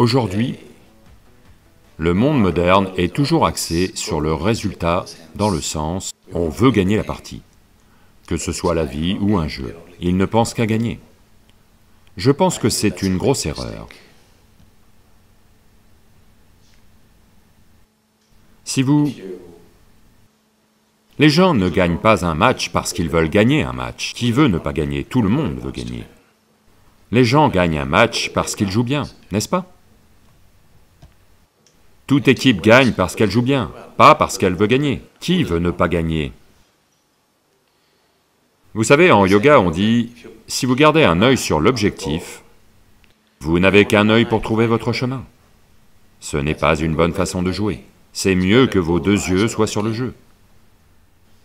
Aujourd'hui, le monde moderne est toujours axé sur le résultat, dans le sens, on veut gagner la partie, que ce soit la vie ou un jeu, il ne pense qu'à gagner. Je pense que c'est une grosse erreur. Les gens ne gagnent pas un match parce qu'ils veulent gagner un match. Qui veut ne pas gagner? Tout le monde veut gagner. Les gens gagnent un match parce qu'ils jouent bien, n'est-ce pas? Toute équipe gagne parce qu'elle joue bien, pas parce qu'elle veut gagner. Qui veut ne pas gagner? Vous savez, en yoga on dit, si vous gardez un œil sur l'objectif, vous n'avez qu'un œil pour trouver votre chemin. Ce n'est pas une bonne façon de jouer. C'est mieux que vos deux yeux soient sur le jeu.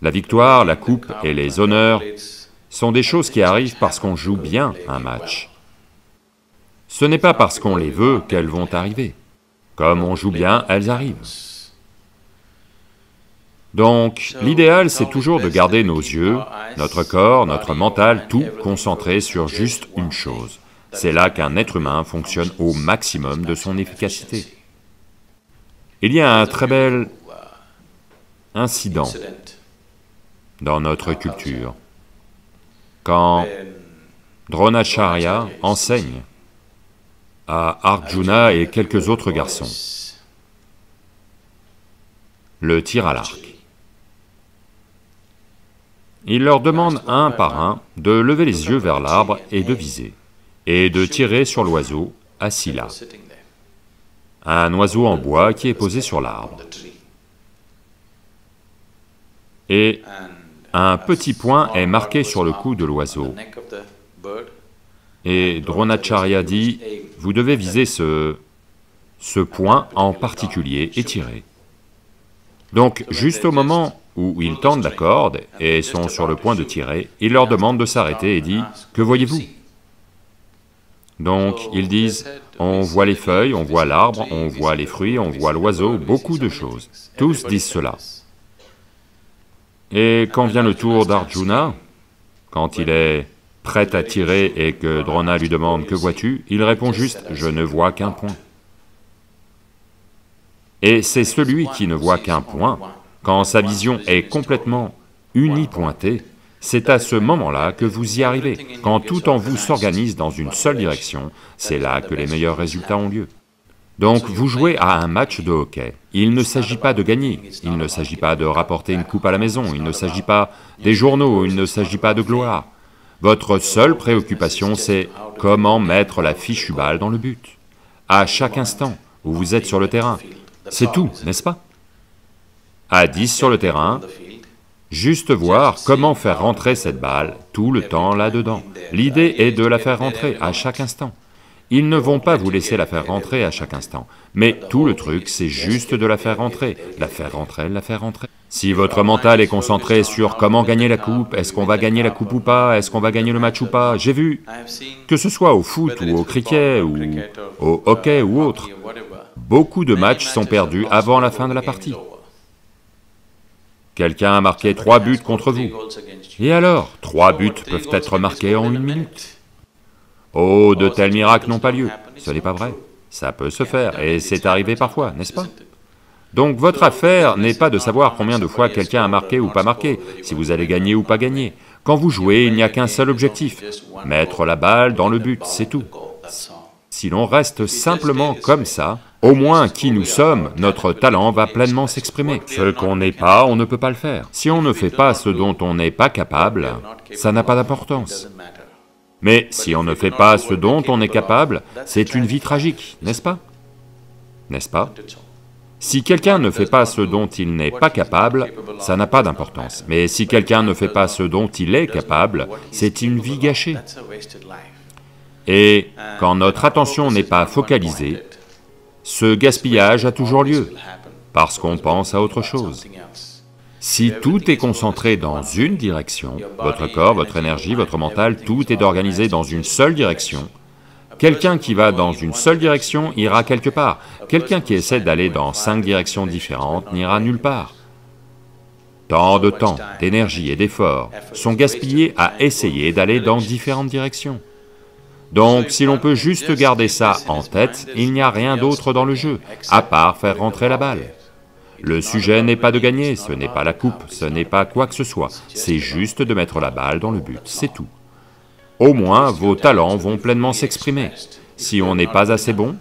La victoire, la coupe et les honneurs sont des choses qui arrivent parce qu'on joue bien un match. Ce n'est pas parce qu'on les veut qu'elles vont arriver. Comme on joue bien, elles arrivent. Donc, l'idéal, c'est toujours de garder nos yeux, notre corps, notre mental, tout concentré sur juste une chose. C'est là qu'un être humain fonctionne au maximum de son efficacité. Il y a un très bel incident dans notre culture, quand Dronacharya enseigne à Arjuna et quelques autres garçons le tir à l'arc. Il leur demande un par un de lever les yeux vers l'arbre et de viser, et de tirer sur l'oiseau assis là, un oiseau en bois qui est posé sur l'arbre. Et un petit point est marqué sur le cou de l'oiseau. Et Dronacharya dit, vous devez viser ce point en particulier et tirer. Donc, juste au moment où ils tendent la corde et sont sur le point de tirer, il leur demande de s'arrêter et dit, que voyez-vous? Donc, ils disent, on voit les feuilles, on voit l'arbre, on voit les fruits, on voit l'oiseau, beaucoup de choses. Tous disent cela. Et quand vient le tour d'Arjuna, quand il est prêt à tirer et que Drona lui demande « Que vois-tu » il répond juste « Je ne vois qu'un point ». Et c'est celui qui ne voit qu'un point, quand sa vision est complètement unipointée, c'est à ce moment-là que vous y arrivez. Quand tout en vous s'organise dans une seule direction, c'est là que les meilleurs résultats ont lieu. Donc vous jouez à un match de hockey, il ne s'agit pas de gagner, il ne s'agit pas de rapporter une coupe à la maison, il ne s'agit pas des journaux, il ne s'agit pas de gloire. Votre seule préoccupation, c'est comment mettre la fichue balle dans le but, à chaque instant où vous êtes sur le terrain. C'est tout, n'est-ce pas? À 10 sur le terrain, juste voir comment faire rentrer cette balle tout le temps là-dedans. L'idée est de la faire rentrer à chaque instant. Ils ne vont pas vous laisser la faire rentrer à chaque instant, mais tout le truc, c'est juste de la faire rentrer, la faire rentrer, la faire rentrer. Si votre mental est concentré sur comment gagner la coupe, est-ce qu'on va gagner la coupe ou pas, est-ce qu'on va gagner le match ou pas, j'ai vu, que ce soit au foot ou au cricket ou au hockey ou autre, beaucoup de matchs sont perdus avant la fin de la partie. Quelqu'un a marqué 3 buts contre vous. Et alors, 3 buts peuvent être marqués en 1 minute. Oh, de tels miracles n'ont pas lieu. Ce n'est pas vrai. Ça peut se faire, et c'est arrivé parfois, n'est-ce pas? Donc votre affaire n'est pas de savoir combien de fois quelqu'un a marqué ou pas marqué, si vous allez gagner ou pas gagner. Quand vous jouez, il n'y a qu'un seul objectif, mettre la balle dans le but, c'est tout. Si l'on reste simplement comme ça, au moins qui nous sommes, notre talent va pleinement s'exprimer. Ce qu'on n'est pas, on ne peut pas le faire. Si on ne fait pas ce dont on n'est pas capable, ça n'a pas d'importance. Mais si on ne fait pas ce dont on est capable, c'est une vie tragique, n'est-ce pas? N'est-ce pas? Si quelqu'un ne fait pas ce dont il n'est pas capable, ça n'a pas d'importance. Mais si quelqu'un ne fait pas ce dont il est capable, c'est une vie gâchée. Et quand notre attention n'est pas focalisée, ce gaspillage a toujours lieu, parce qu'on pense à autre chose. Si tout est concentré dans une direction, votre corps, votre énergie, votre mental, tout est organisé dans une seule direction, quelqu'un qui va dans une seule direction ira quelque part, quelqu'un qui essaie d'aller dans 5 directions différentes n'ira nulle part. Tant de temps, d'énergie et d'efforts sont gaspillés à essayer d'aller dans différentes directions. Donc si l'on peut juste garder ça en tête, il n'y a rien d'autre dans le jeu, à part faire rentrer la balle. Le sujet n'est pas de gagner, ce n'est pas la coupe, ce n'est pas quoi que ce soit, c'est juste de mettre la balle dans le but, c'est tout. Au moins, vos talents vont pleinement s'exprimer. Si on n'est pas assez bon,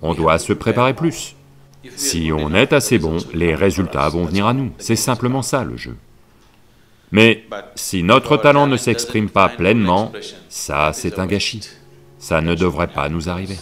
on doit se préparer plus. Si on est assez bon, les résultats vont venir à nous, c'est simplement ça le jeu. Mais si notre talent ne s'exprime pas pleinement, ça c'est un gâchis. Ça ne devrait pas nous arriver.